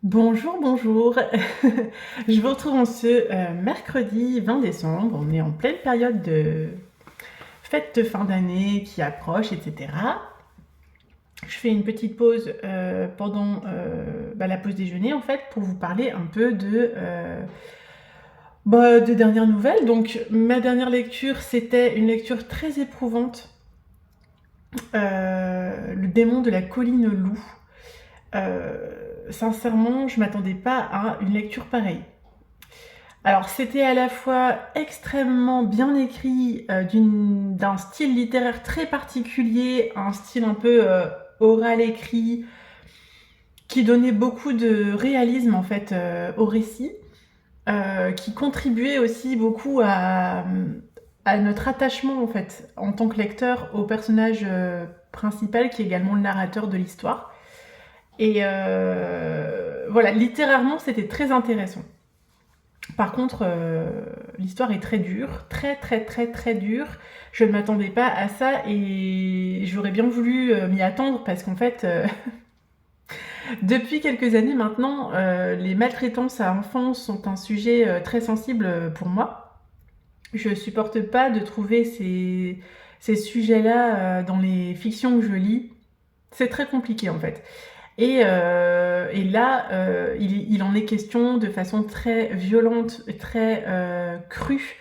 Bonjour, bonjour. Je vous retrouve en ce mercredi 20 décembre. On est en pleine période de fête de fin d'année qui approche, etc. Je fais une petite pause pendant la pause déjeuner en fait pour vous parler un peu de dernières nouvelles. Donc ma dernière lecture, c'était une lecture très éprouvante, Le démon de la colline loup. Sincèrement, je m'attendais pas à une lecture pareille. Alors, c'était à la fois extrêmement bien écrit, d'un style littéraire très particulier, un style un peu oral écrit, qui donnait beaucoup de réalisme en fait au récit, qui contribuait aussi beaucoup à notre attachement en fait en tant que lecteur au personnage principal qui est également le narrateur de l'histoire. Et voilà, littérairement, c'était très intéressant. Par contre, l'histoire est très dure, très très très très dure. Je ne m'attendais pas à ça et j'aurais bien voulu m'y attendre parce qu'en fait, depuis quelques années maintenant, les maltraitances à enfants sont un sujet très sensible pour moi. Je supporte pas de trouver ces sujets-là dans les fictions que je lis. C'est très compliqué en fait. Et là, il en est question de façon très violente, très crue,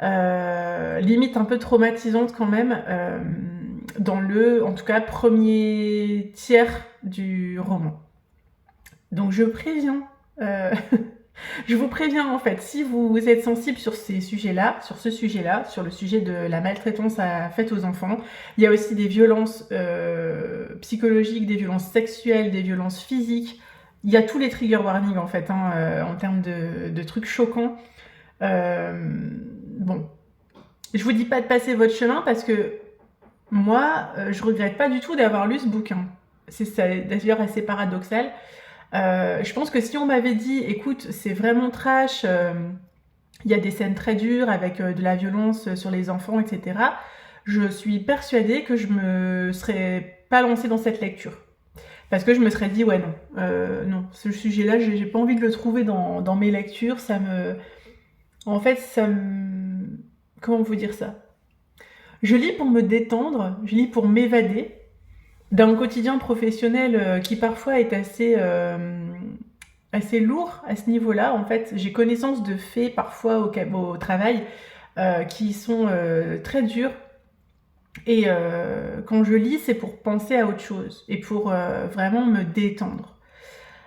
limite un peu traumatisante quand même, dans le, en tout cas, premier tiers du roman. Donc je préviens, euh, je vous préviens en fait, si vous êtes sensible sur ces sujets-là, sur ce sujet-là, sur le sujet de la maltraitance faite aux enfants, il y a aussi des violences psychologiques, des violences sexuelles, des violences physiques. Il y a tous les trigger warnings en fait, en termes de trucs choquants. Bon, je vous dis pas de passer votre chemin parce que moi, je regrette pas du tout d'avoir lu ce bouquin. C'est ça, d'ailleurs assez paradoxal. Je pense que si on m'avait dit, écoute, c'est vraiment trash, il y a des scènes très dures avec de la violence sur les enfants, etc., je suis persuadée que je me serais pas lancée dans cette lecture. Parce que je me serais dit, ouais, non, non, ce sujet-là, j'ai pas envie de le trouver dans mes lectures, ça me... En fait, ça me... Comment vous dire ça? Je lis pour me détendre, je lis pour m'évader, d'un quotidien professionnel qui parfois est assez lourd à ce niveau-là. En fait, j'ai connaissance de faits parfois au travail qui sont très durs. Et quand je lis, c'est pour penser à autre chose et pour vraiment me détendre.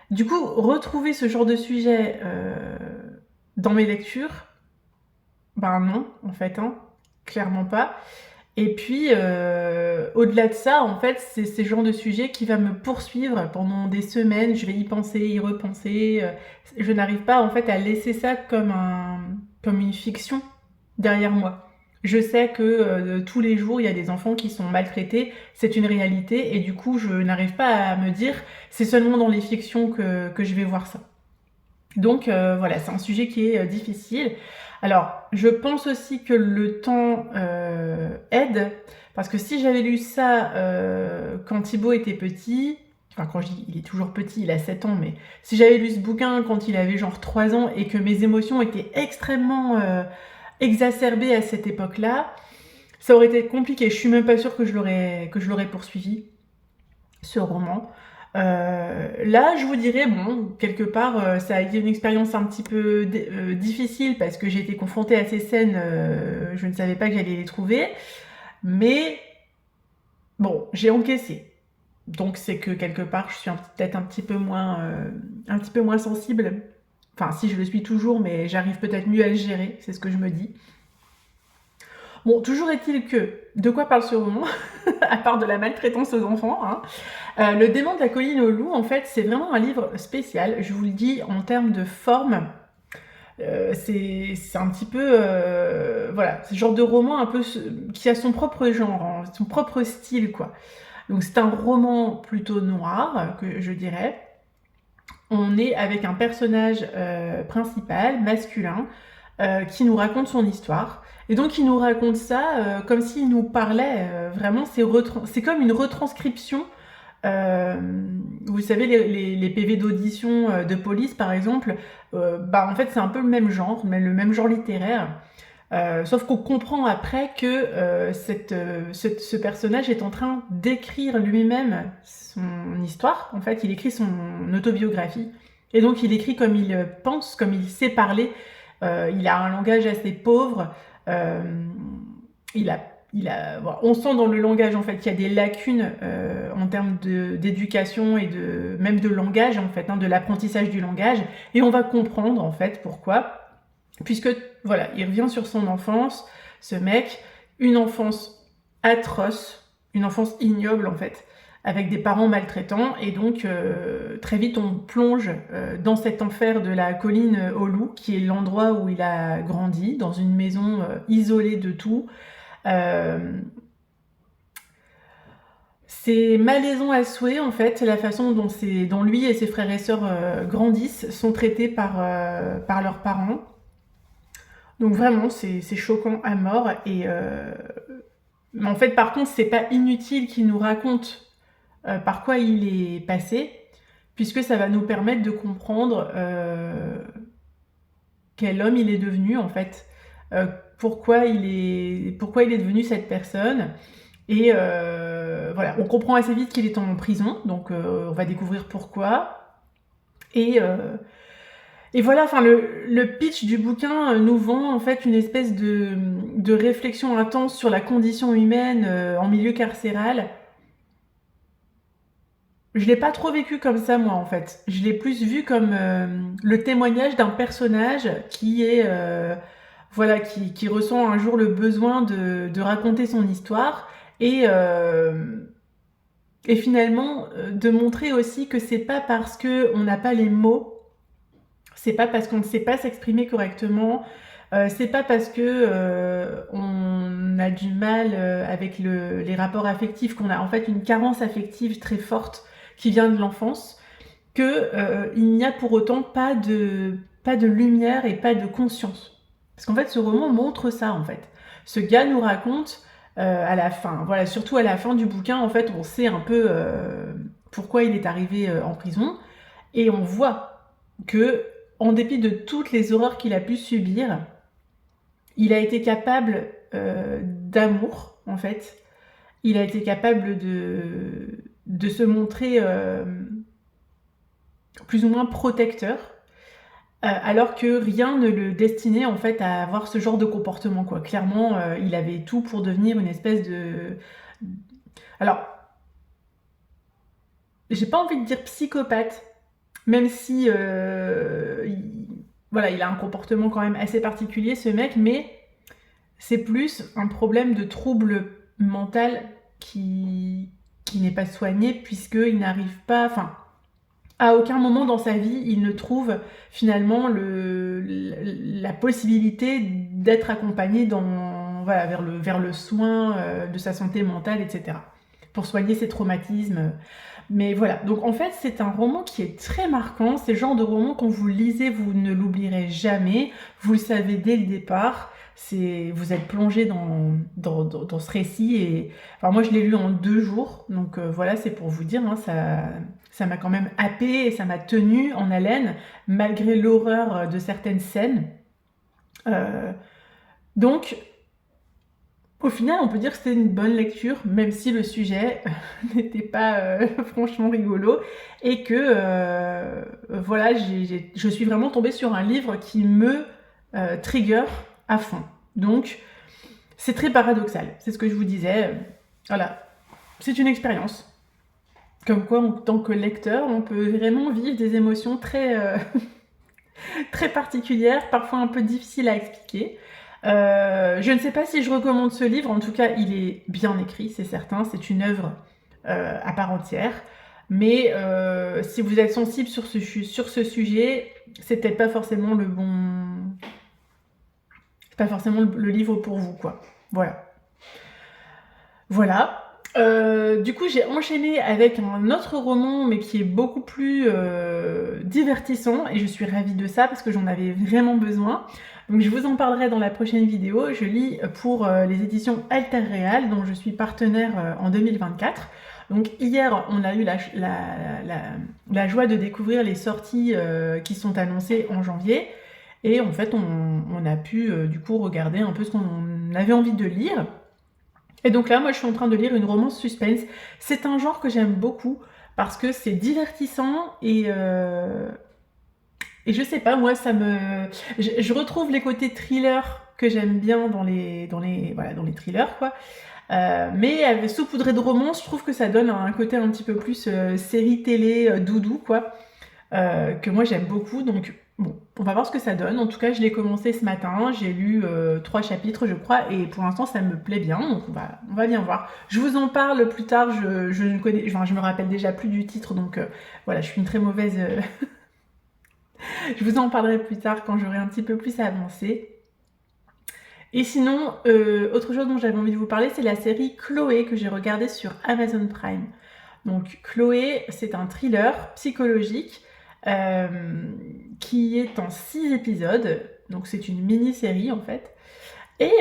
Du coup, retrouver ce genre de sujet dans mes lectures, ben non, en fait, clairement pas. Et puis, au-delà de ça, en fait, c'est ce genre de sujet qui va me poursuivre pendant des semaines. Je vais y penser, y repenser. Je n'arrive pas, en fait, à laisser ça comme une fiction derrière moi. Je sais que tous les jours, il y a des enfants qui sont maltraités. C'est une réalité. Et du coup, je n'arrive pas à me dire, c'est seulement dans les fictions que je vais voir ça. Donc voilà, c'est un sujet qui est difficile. Alors, je pense aussi que le temps aide, parce que si j'avais lu ça quand Thibaut était petit, enfin quand je dis il est toujours petit, il a 7 ans, mais si j'avais lu ce bouquin quand il avait genre 3 ans et que mes émotions étaient extrêmement exacerbées à cette époque-là, ça aurait été compliqué. Je suis même pas sûre que je l'aurais poursuivi, ce roman. Là, je vous dirais, bon, quelque part, ça a été une expérience un petit peu difficile parce que j'ai été confrontée à ces scènes, je ne savais pas que j'allais les trouver, mais bon, j'ai encaissé. Donc c'est que quelque part, je suis peut-être un petit peu moins sensible. Enfin, si je le suis toujours, mais j'arrive peut-être mieux à le gérer, c'est ce que je me dis. Bon, toujours est-il que, de quoi parle ce roman, à part de la maltraitance aux enfants, Le démon de la colline aux loups, en fait, c'est vraiment un livre spécial. Je vous le dis en termes de forme. C'est un petit peu... voilà, c'est le genre de roman un peu qui a son propre genre, son propre style, quoi. Donc c'est un roman plutôt noir, que je dirais. On est avec un personnage principal, masculin, qui nous raconte son histoire. Et donc il nous raconte ça comme s'il nous parlait. Vraiment, c'est comme une retranscription Vous savez, les PV d'audition de police, par exemple, bah, en fait, c'est un peu le même genre, mais le même genre littéraire. Sauf qu'on comprend après que ce personnage est en train d'écrire lui-même son histoire. En fait, il écrit son autobiographie. Et donc, il écrit comme il pense, comme il sait parler. Il a un langage assez pauvre. Euh, bon, on sent dans le langage en fait qu'il y a des lacunes en termes d'éducation et même de langage en fait, hein, de l'apprentissage du langage. Et on va comprendre en fait pourquoi. Puisque, voilà, il revient sur son enfance, ce mec, une enfance atroce, une enfance ignoble en fait, avec des parents maltraitants, et donc très vite on plonge dans cet enfer de la colline au loup, qui est l'endroit où il a grandi, dans une maison isolée de tout. C'est malaisant à souhait en fait, la façon dont lui et ses frères et sœurs grandissent, sont traités par leurs parents. Donc vraiment, c'est choquant à mort. Mais en fait, par contre, c'est pas inutile qu'il nous raconte par quoi il est passé, puisque ça va nous permettre de comprendre quel homme il est devenu, en fait, pourquoi il est devenu cette personne. Et voilà, on comprend assez vite qu'il est en prison, donc on va découvrir pourquoi. Et voilà, enfin le pitch du bouquin nous vend en fait une espèce de réflexion intense sur la condition humaine en milieu carcéral. Je l'ai pas trop vécu comme ça moi en fait. Je l'ai plus vu comme le témoignage d'un personnage qui est voilà qui ressent un jour le besoin de raconter son histoire et finalement de montrer aussi que c'est pas parce que on n'a pas les mots. C'est pas parce qu'on ne sait pas s'exprimer correctement, c'est pas parce que on a du mal avec les rapports affectifs, qu'on a en fait une carence affective très forte qui vient de l'enfance, que il n'y a pour autant pas de lumière et pas de conscience. Parce qu'en fait, ce roman montre ça en fait. Ce gars nous raconte à la fin, voilà, surtout à la fin du bouquin, en fait, on sait un peu pourquoi il est arrivé en prison, et on voit que en dépit de toutes les horreurs qu'il a pu subir, il a été capable d'amour, en fait. Il a été capable de se montrer plus ou moins protecteur, alors que rien ne le destinait en fait à avoir ce genre de comportement, quoi. Clairement, il avait tout pour devenir une espèce de... Alors, j'ai pas envie de dire psychopathe, même si voilà, il a un comportement quand même assez particulier, ce mec, mais c'est plus un problème de trouble mental qui n'est pas soigné, puisqu'il n'arrive pas... Enfin, à aucun moment dans sa vie, il ne trouve finalement la possibilité d'être accompagné voilà, vers le soin de sa santé mentale, etc. Pour soigner ses traumatismes. Mais voilà, donc en fait c'est un roman qui est très marquant, c'est le genre de roman quand vous le lisez, vous ne l'oublierez jamais, vous le savez dès le départ, vous êtes plongé dans ce récit, et enfin, moi je l'ai lu en 2 jours, donc voilà, c'est pour vous dire, hein, ça m'a quand même happé et ça m'a tenu en haleine, malgré l'horreur de certaines scènes. Donc, au final, on peut dire que c'était une bonne lecture, même si le sujet n'était pas franchement rigolo, et que voilà, je suis vraiment tombée sur un livre qui me trigger à fond. Donc, c'est très paradoxal, c'est ce que je vous disais. Voilà, c'est une expérience. Comme quoi, en tant que lecteur, on peut vraiment vivre des émotions très, très particulières, parfois un peu difficiles à expliquer. Je ne sais pas si je recommande ce livre, en tout cas il est bien écrit, c'est certain, c'est une œuvre à part entière, mais si vous êtes sensible sur ce sujet, c'est peut-être pas forcément c'est pas forcément le livre pour vous, quoi. Voilà. Voilà. Du coup, j'ai enchaîné avec un autre roman, mais qui est beaucoup plus divertissant, et je suis ravie de ça parce que j'en avais vraiment besoin. Donc je vous en parlerai dans la prochaine vidéo. Je lis pour les éditions Alter Real, dont je suis partenaire en 2024. Donc hier, on a eu la joie de découvrir les sorties qui sont annoncées en janvier. Et en fait, on a pu du coup regarder un peu ce qu'on avait envie de lire. Et donc là, moi, je suis en train de lire une romance suspense. C'est un genre que j'aime beaucoup parce que c'est divertissant et je sais pas, moi, je retrouve les côtés thriller que j'aime bien voilà, dans les thrillers, quoi. Mais saupoudré de romance, je trouve que ça donne un côté un petit peu plus série télé, doudou, quoi, que moi j'aime beaucoup. Donc bon, on va voir ce que ça donne. En tout cas, je l'ai commencé ce matin, j'ai lu 3 chapitres, je crois, et pour l'instant ça me plaît bien, donc on va bien voir. Je vous en parle plus tard, je me rappelle déjà plus du titre, donc voilà, je suis une très mauvaise... Je vous en parlerai plus tard quand j'aurai un petit peu plus avancé. Et sinon, autre chose dont j'avais envie de vous parler, c'est la série Chloé que j'ai regardée sur Amazon Prime. Donc Chloé, c'est un thriller psychologique qui est en 6 épisodes. Donc c'est une mini-série en fait. Et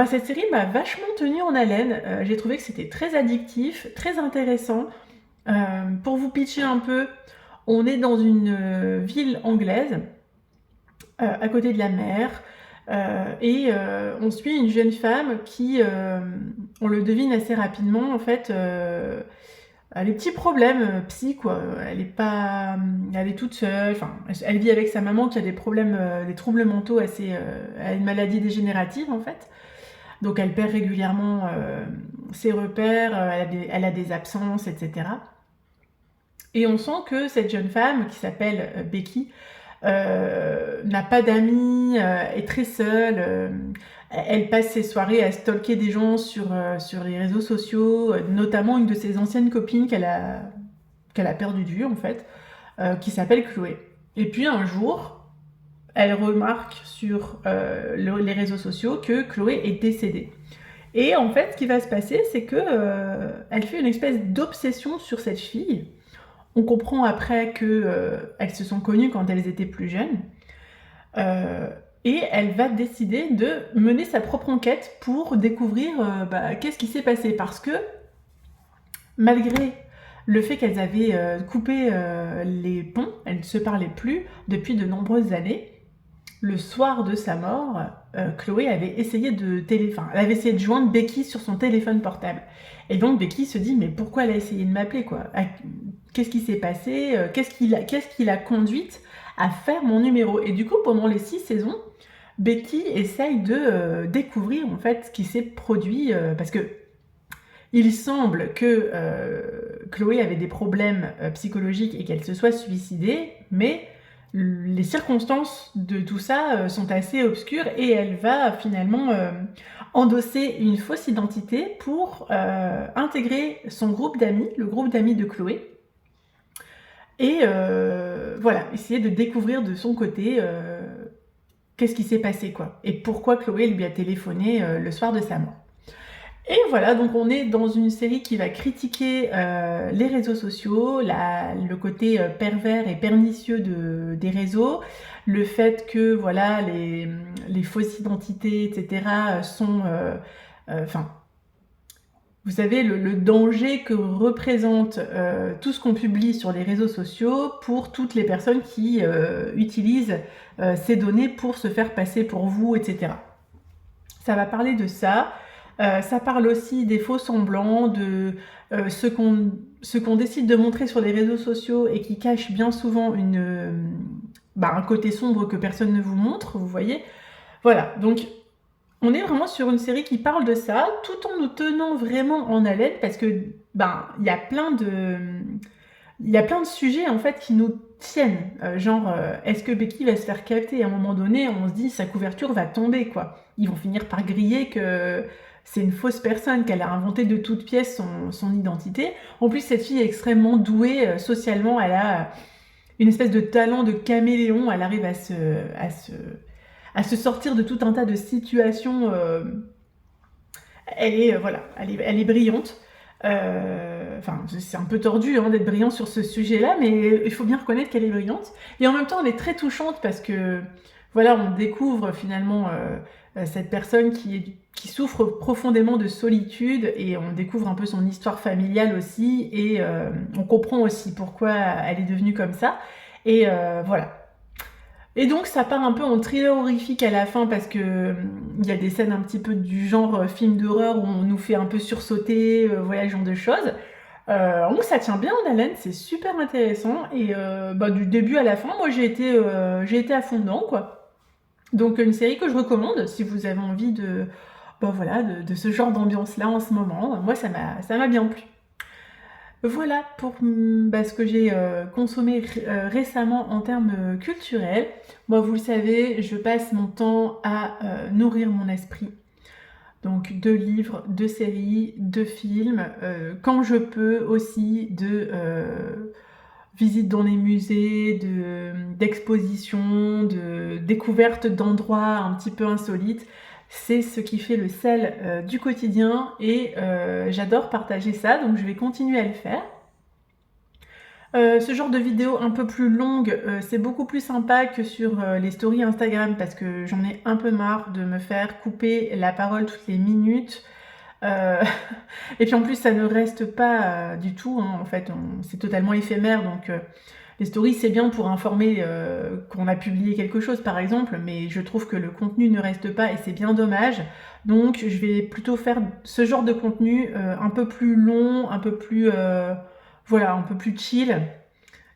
cette série m'a vachement tenue en haleine. J'ai trouvé que c'était très addictif, très intéressant. Pour vous pitcher un peu, on est dans une ville anglaise, à côté de la mer. On suit une jeune femme qui, on le devine assez rapidement, en fait, a des petits problèmes psy, quoi. Elle est toute seule, enfin, elle vit avec sa maman qui a des problèmes, des troubles mentaux elle a une maladie dégénérative, en fait. Donc elle perd régulièrement ses repères, elle a des absences, etc. Et on sent que cette jeune femme, qui s'appelle Becky, n'a pas d'amis, est très seule. Elle passe ses soirées à stalker des gens sur les réseaux sociaux, notamment une de ses anciennes copines qu'elle a perdu de vue en fait, qui s'appelle Chloé. Et puis un jour, elle remarque sur les réseaux sociaux que Chloé est décédée. Et en fait, ce qui va se passer, c'est que elle fait une espèce d'obsession sur cette fille. On comprend après qu'elles se sont connues quand elles étaient plus jeunes. Et elle va décider de mener sa propre enquête pour découvrir qu'est-ce qui s'est passé. Parce que, malgré le fait qu'elles avaient coupé les ponts, elles ne se parlaient plus depuis de nombreuses années, le soir de sa mort, Chloé avait essayé elle avait essayé de joindre Becky sur son téléphone portable. Et donc Becky se dit, mais pourquoi elle a essayé de m'appeler, quoi? Qu'est-ce qui s'est passé? Qu'est-ce qui l'a conduite à faire mon numéro? Et du coup, pendant les 6 saisons, Becky essaye de découvrir en fait ce qui s'est produit, parce que il semble que Chloé avait des problèmes psychologiques et qu'elle se soit suicidée, mais les circonstances de tout ça sont assez obscures et elle va finalement endosser une fausse identité pour intégrer son groupe d'amis, le groupe d'amis de Chloé, et voilà, essayer de découvrir de son côté qu'est-ce qui s'est passé, quoi, et pourquoi Chloé lui a téléphoné le soir de sa mort. Et voilà, donc on est dans une série qui va critiquer les réseaux sociaux, le côté pervers et pernicieux des réseaux, le fait que voilà, les fausses identités, etc. sont... vous savez, le danger que représente tout ce qu'on publie sur les réseaux sociaux pour toutes les personnes qui utilisent ces données pour se faire passer pour vous, etc. Ça va parler de ça. Ça parle aussi des faux semblants, de ce qu'on décide de montrer sur les réseaux sociaux et qui cache bien souvent un côté sombre que personne ne vous montre, vous voyez. Voilà, donc on est vraiment sur une série qui parle de ça, tout en nous tenant vraiment en haleine, parce que il y a plein de sujets en fait qui nous tiennent. Est-ce que Becky va se faire capter? À un moment donné, on se dit sa couverture va tomber, quoi. Ils vont finir par griller que c'est une fausse personne, qu'elle a inventé de toutes pièces son identité. En plus, cette fille est extrêmement douée socialement, elle a une espèce de talent de caméléon, elle arrive à se sortir de tout un tas de situations. Elle est brillante. C'est un peu tordu d'être brillant sur ce sujet-là, mais il faut bien reconnaître qu'elle est brillante. Et en même temps, elle est très touchante parce que, voilà, on découvre finalement cette personne qui souffre profondément de solitude, et on découvre un peu son histoire familiale aussi, et on comprend aussi pourquoi elle est devenue comme ça. Et voilà. Et donc ça part un peu en thriller horrifique à la fin, parce que il y a des scènes un petit peu du genre film d'horreur où on nous fait un peu sursauter, voilà, ce genre de choses. Donc ça tient bien en haleine, c'est super intéressant, et du début à la fin, moi j'ai été à fond dedans, quoi. Donc une série que je recommande si vous avez envie voilà, de ce genre d'ambiance-là en ce moment. Moi ça m'a bien plu. Voilà pour ce que j'ai consommé récemment en termes culturels. Moi, vous le savez, je passe mon temps à nourrir mon esprit. Donc de livres, de séries, de films, quand je peux aussi, de visites dans les musées, d'expositions, de découvertes d'endroits un petit peu insolites. C'est ce qui fait le sel du quotidien, et j'adore partager ça, donc je vais continuer à le faire. Ce genre de vidéo un peu plus longue, c'est beaucoup plus sympa que sur les stories Instagram, parce que j'en ai un peu marre de me faire couper la parole toutes les minutes. Euh, Et puis en plus, ça ne reste pas du tout, hein. En fait, c'est totalement éphémère. Donc les stories, c'est bien pour informer qu'on a publié quelque chose, par exemple, mais je trouve que le contenu ne reste pas, et c'est bien dommage. Donc je vais plutôt faire ce genre de contenu un peu plus long, un peu plus voilà, un peu plus chill,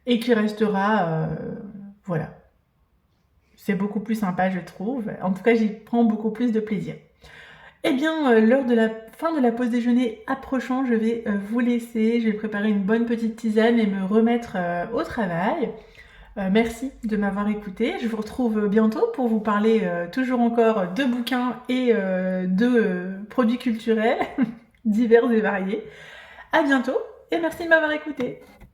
et qui restera voilà. C'est beaucoup plus sympa, je trouve. En tout cas, j'y prends beaucoup plus de plaisir. Eh bien, l'heure de la fin de la pause déjeuner approchant, je vais vous laisser. Je vais préparer une bonne petite tisane et me remettre au travail. Merci de m'avoir écouté. Je vous retrouve bientôt pour vous parler toujours encore de bouquins et de produits culturels divers et variés. À bientôt, et merci de m'avoir écouté.